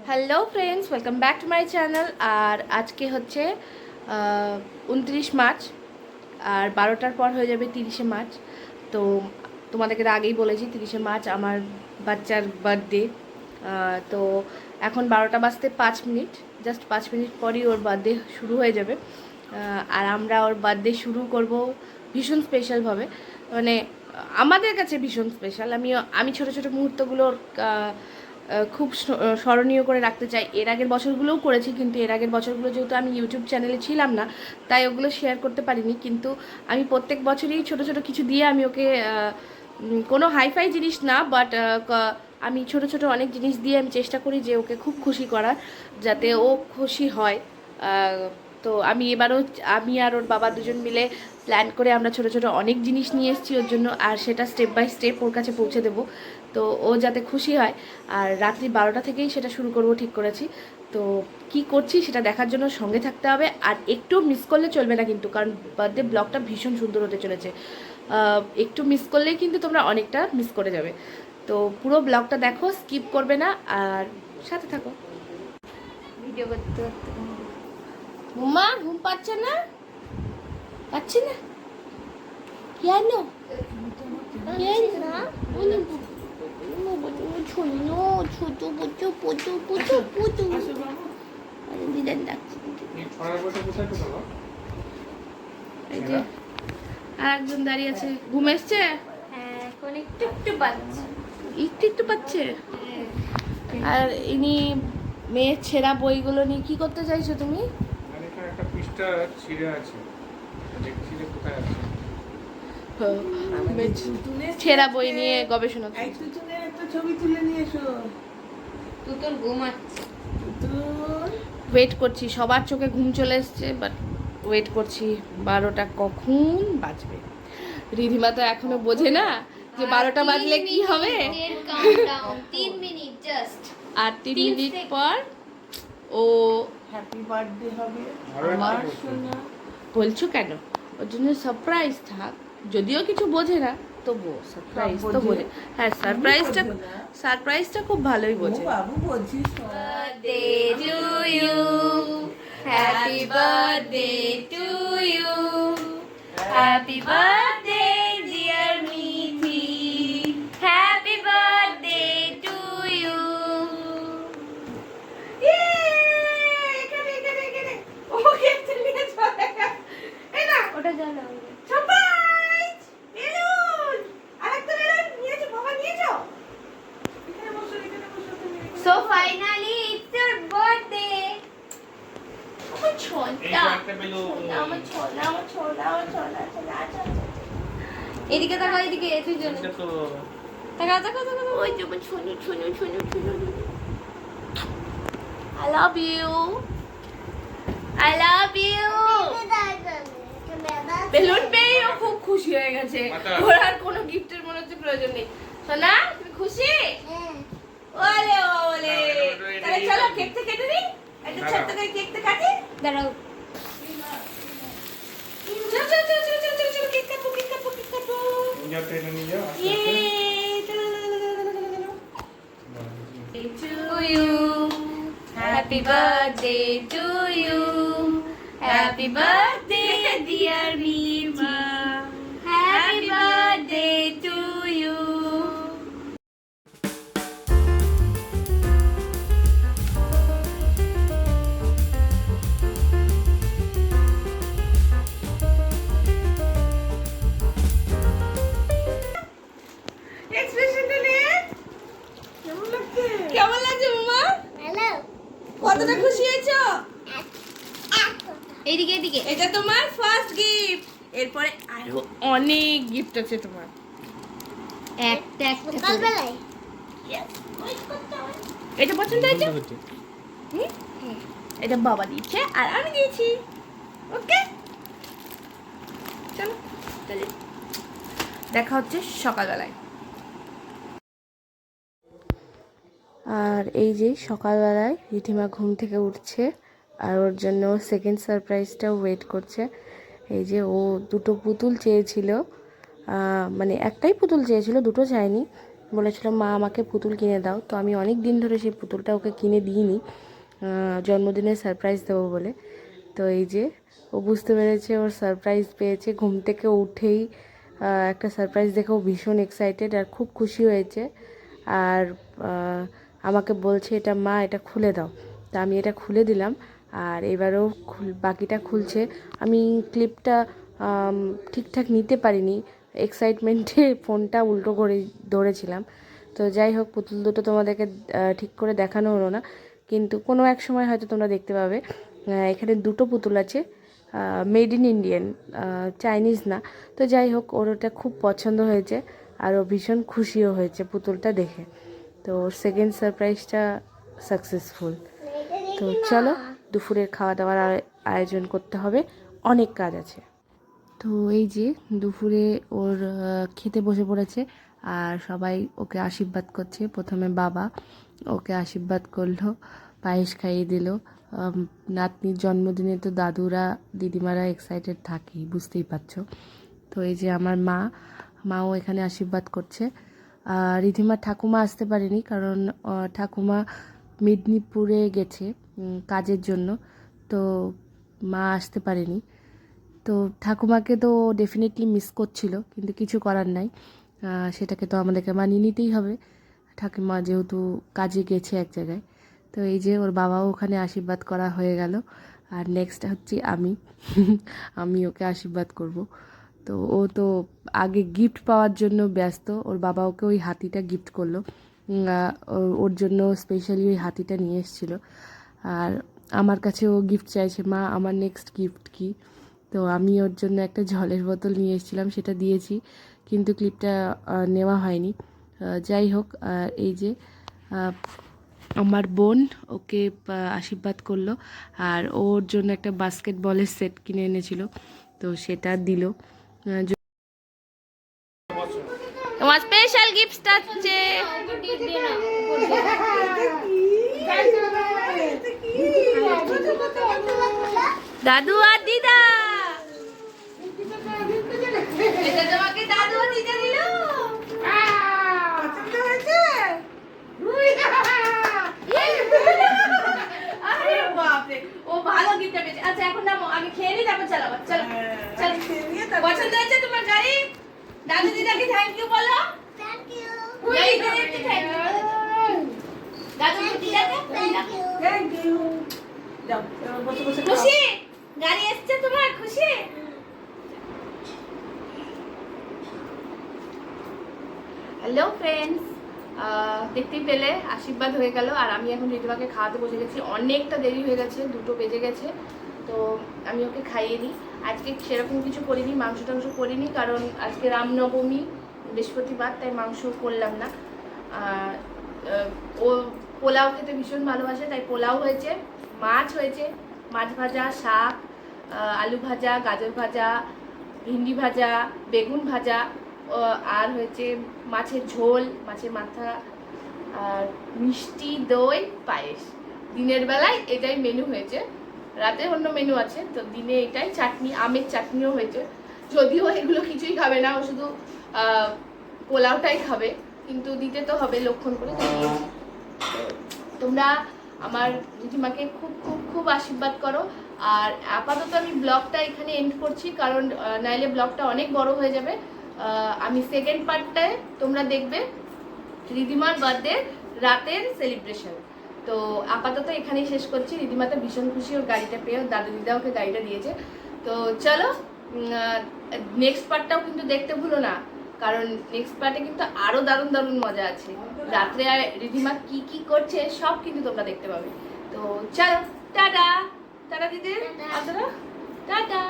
Hello friends, welcome back to my channel. আর আজকে হচ্ছে 29 মার্চ, আর 12টার পর হয়ে যাবে 30শে মার্চ। তো তোমাদেরকে তো আগেই বলেছি 30শে মার্চ আমার বাচ্চার বার্থডে। তো এখন 12টা বাজতে 5 মিনিট, জাস্ট 5 মিনিট পরই ওর বার্থডে শুরু হয়ে যাবে। আর আমরা ওর বার্থডে শুরু করব ভীষণ স্পেশালভাবে, মানে আমাদের কাছে ভীষণ স্পেশাল। আমি ছোটো ছোটো মুহূর্তগুলোর খুব স্মরণীয় করে রাখতে চাই। এর আগের বছরগুলোও করেছি, কিন্তু এর আগের বছরগুলো যেহেতু আমি ইউটিউব চ্যানেলে ছিলাম না, তাই ওগুলো শেয়ার করতে পারিনি। কিন্তু আমি প্রত্যেক বছরই ছোট ছোট কিছু দিয়ে আমি ওকে কোনো হাইফাই জিনিস না, বাট আমি ছোট ছোট অনেক জিনিস দিয়ে আমি চেষ্টা করি যে ওকে খুব খুশি করার, যাতে ও খুশি হয়। তো আমি আর ওর বাবা দুজন মিলে প্ল্যান করে আমরা ছোট ছোট অনেক জিনিস নিয়ে এসেছি ওর জন্য, আর সেটা স্টেপ বাই স্টেপ ওর কাছে পৌঁছে দেবো, তো ও যাতে খুশি হয়। আর রাত্রি 12টা থেকেই সেটা শুরু করব ঠিক করেছি। তো কি করছি সেটা দেখার জন্য সঙ্গে থাকতে হবে, আর একটু মিস করলে চলবে না কিন্তু, কারণ বার্থডে ব্লগটা ভীষণ সুন্দর হতে চলেছে। একটু মিস করলেই কিন্তু তোমরা অনেকটা মিস করে যাবে। তো পুরো ব্লগটা দেখো, স্কিপ করবে না, আর সাথে থাকো। ভিডিও করতে করতে মা ঘুম পাচ্ছে না, পাচ্ছে না কেন? আর একজন দাঁড়িয়ে আছে, ঘুম এসছে? এখন একটু একটু বাজছে। একটু একটু পাচ্ছে। আর ইনি মেয়ের ছেঁড়া বইগুলো নিয়ে কি করতে চাইছো তুমি? একটা পৃষ্ঠা ছিঁড়ে আছে, দেখছি যে কোথায় আছে। ছেঁড়া বই নিয়ে গবেষণা করছে। একটা ছবি তুলে নিয়ে এসো। তুতুল ঘুমাচ্ছে। ওয়েট করছি, সবার চোখে ঘুম চলে এসছে, বাট ওয়েট করছি 12টা কখন বাজবে। রিধিমা তো এখনো বোঝে না যে 12টা বাজলে কি হবে। 3 মিনিট জাস্ট। আর 3 মিনিট পর ও হ্যাপি বার্থডে হবে আরো একটা আমার প্রশ্ন। সোনা। বলছো কেন? ওর জন্য সারপ্রাইজ থাক, যদিও কিছু বোঝে না তবুও সারপ্রাইজ তো বোঝে। হ্যাঁ, সারপ্রাইজটা খুব ভালোই ও বোঝে। বাবু বলছিস তো। Birthday to you. Happy birthday to you. Happy birthday dear Mithi. Happy birthday to you. ওটা জ্বালা So finally it's your birthday. আমার ছোটটা, আমার ছোলা, আমার ছোলা, আমার ছোলা, ছোলা, আচ্ছা, আচ্ছা। এদিকে তাকাও, এদিকে তুই জন্য তাকাও, তাকাও, তাকাও। ওই যে আমার ছোনু, ছোনু, ছোনু, ছোনু। I love you. I love you. Balloon পেয়ে ও খুব খুশি হয়ে গেছে। ওর আর কোনো গিফটের মনে হচ্ছে প্রয়োজন নেই। সোনা, তুমি খুশি? ওলে ওলে, তাহলে চলো কেকটা কেটে দিই। একটা ছোট্ট করে কেকটা কাটি। দাঁড়াও। চলো চলো চলো চলো চলো চলো চলো, কেক কাটো, কেক কাটো, কেক কাটো। যাতে এটা নিয়ে যাও, আস্তে ইয়ে, আস্তে। চলো, চলো, চলো, চলো, চলো, চলো। To you, happy birthday to you, happy birthday dear Mima, happy birthday to you. এক্সপ্রেশনটা নে, কেমন লাগছে? কেমন লাগছে মামা? হ্যালো। কতটা খুশি হয়েছো? এদিকে এদিকে। এটা তোমার ফার্স্ট গিফট, এরপরে আরো অনেক গিফট আছে তোমার। একটা একটা সকালবেলায়। এটা পছন্দ হয়েছে? হুম? এটা বাবা দিয়েছে আর আমি দিয়েছি। ওকে, চলো তাহলে দেখা হচ্ছে সকালবেলায়। আর এই যে সকালবেলায় রিধিমা ঘুম থেকে উঠছে, আর ওর জন্য সেকেন্ড সারপ্রাইজটাও ওয়েট করছে। এই যে ও দুটো পুতুল চেয়েছিল, মানে একটাই পুতুল চেয়েছিল, দুটো চায়নি। বলেছিল মা আমাকে পুতুল কিনে দাও, তো আমি অনেক দিন ধরে সেই পুতুলটা ওকে কিনে দিইনি, জন্মদিনে সারপ্রাইজ দেবো বলে। তো এই যে ও বুঝতে পেরেছে ওর সারপ্রাইজ পেয়েছে, ঘুম থেকে উঠেই একটা সারপ্রাইজ দেখে ও ভীষণ এক্সাইটেড আর খুব খুশি হয়েছে। আর আমাকে বলছে এটা মা এটা খুলে দাও, তা আমি এটা খুলে দিলাম। আর এবারেও বাকিটা খুলছে। আমি ক্লিপটা ঠিকঠাক নিতে পারিনি, এক্সাইটমেন্টে ফোনটা উল্টো করে ধরেছিলাম। তো যাই হোক, পুতুল দুটো তোমাদেরকে ঠিক করে দেখানো হলো না, কিন্তু কোনো এক সময় হয়তো তোমরা দেখতে পাবে। এখানে দুটো পুতুল আছে, মেড ইন ইন্ডিয়ান, চাইনিজ না। তো যাই হোক, ওর ওটা খুব পছন্দ হয়েছে আর ও ভীষণ খুশিও হয়েছে পুতুলটা দেখে। তো ওর সেকেন্ড সারপ্রাইজটা সাকসেসফুল। তো চলো দুপুরের খাওয়া দাওয়ার আয়োজন করতে হবে, অনেক কাজ আছে। তো এই যে দুপুরে ওর খেতে বসে পড়েছে আর সবাই ওকে আশীর্বাদ করছে। প্রথমে বাবা ওকে আশীর্বাদ করলো, পায়েস খাইয়ে দিল। নাতনির জন্মদিনে তো দাদুরা দিদিমারা এক্সাইটেড থাকেই, বুঝতেই পারছো। তো এই যে আমার মাও এখানে আশীর্বাদ করছে। রিধিমার ঠাকুমা আসতে পারেনি, কারণ ঠাকুমা মেদিনীপুরে গেছে কাজের জন্য, তো মা আসতে পারেনি। তো ঠাকুমাকে তো ডেফিনেটলি মিস করছিল, কিন্তু কিছু করার নাই, সেটাকে তো আমাদেরকে মানিয়ে নিতেই হবে। ঠাকুমা যেহেতু কাজে গেছে এক জায়গায়। তো এই যে ওর বাবাও ওখানে আশীর্বাদ করা হয়ে গেল। আর নেক্সট হচ্ছে আমি ওকে আশীর্বাদ করব। তো ও তো আগে গিফট পাওয়ার জন্য ব্যস্ত, ওর বাবা ওকে ওই হাতিটা গিফট করলো। ওর জন্য স্পেশালি ওই হাতিটা নিয়ে এসেছিলো। আর আমার কাছে ও গিফট চাইছে, মা আমার নেক্সট গিফট কী? তো আমি ওর জন্য একটা জলের বোতল নিয়ে এসেছিলাম, সেটা দিয়েছি, কিন্তু ক্লিপটা নেওয়া হয়নি। যাই হোক, এই যে আমার বোন ওকে আশীর্বাদ করলো আর ওর জন্য একটা বাস্কেটবলের সেট কিনে এনেছিল, তো সেটা দিল। তোমার স্পেশাল গিফটটা হচ্ছে দাদু আর দিদা। এটা তোমাকে দাদু আর দিদা দিল। পছন্দ হয়েছে? আরে বাপরে, ও ভালো গিফট পেয়েছে। আচ্ছা এখন নামো, আগে খেয়ে নি তারপর চালাবো। চলো চলো, খেয়ে নিয়ে তারপর- পছন্দ হয়েছে তোমার গাড়ি? দাদু দিদাকে থ্যাংক ইউ বলো। থ্যাংক ইউ এই করে একটু থ্যাংক ইউ দাদু দিদাকে। Thank you. যাও, এবার বসে বসে খাও। খুশি? গাড়ি এসছে তোমার, খুশি? হ্যালো ফ্রেন্ডস, দেখতেই পেলে আশীর্বাদ হয়ে গেল আর আমি এখন রিদিমাকে খাওয়াতে বসে গেছি। অনেকটা দেরি হয়ে গেছে, 2টো বেজে গেছে। তো আমি ওকে খাইয়ে দিই। আজকে সেরকম কিছু করিনি, মাংস টাংস করিনি, কারণ আজকে রামনবমী, বৃহস্পতিবার, তাই মাংস করলাম না। ও পোলাও খেতে ভীষণ ভালোবাসে, তাই পোলাও হয়েছে, মাছ হয়েছে, মাছ ভাজা, শাক, আলু ভাজা, গাজর ভাজা, ভিন্ডি ভাজা, বেগুন ভাজা, আর হয়েছে মাছের ঝোল, মাছের মাথা, আর মিষ্টি, দই, পায়েস। দিনের বেলায় এটাই মেনু হয়েছে, রাতে অন্য মেনু আছে, তো দিনে এটাই। চাটনি, আমের চাটনিও হয়েছে, যদিও এগুলো কিছুই খাবে না, ও শুধু পোলাওটাই খাবে, কিন্তু দিতে তো হবে লক্ষণ করে, তাই দিয়েছি। তোমরা আমার দিদিমাকে খুব খুব খুব আশীর্বাদ করো। আর আপাতত আমি ব্লগটা এখানে এন্ড করছি, কারণ নাইলে ব্লগটা অনেক বড় হয়ে যাবে। আমি সেকেন্ড পার্টটায় তোমরা দেখবে রিদিমার বার্থডে রাতের সেলিব্রেশন। তো আপাতত এখানেই শেষ করছি। রিদিমা তো ভীষণ খুশি ওর গাড়িটা পেয়ে, ওর দাদু দিদা ওকে গাড়িটা দিয়েছে। তো চলো, নেক্সট পার্টটাও কিন্তু দেখতে ভুলো না, কারণ নেক্সট পার্টে কিন্তু আরো দারুণ দারুণ মজা আছে। রাত্রে রিধিমা কি কি করছে সব কিন্তু তোমরা দেখতে পাবে। তো চলো, টাটা। টাটা দিদি, টাটা।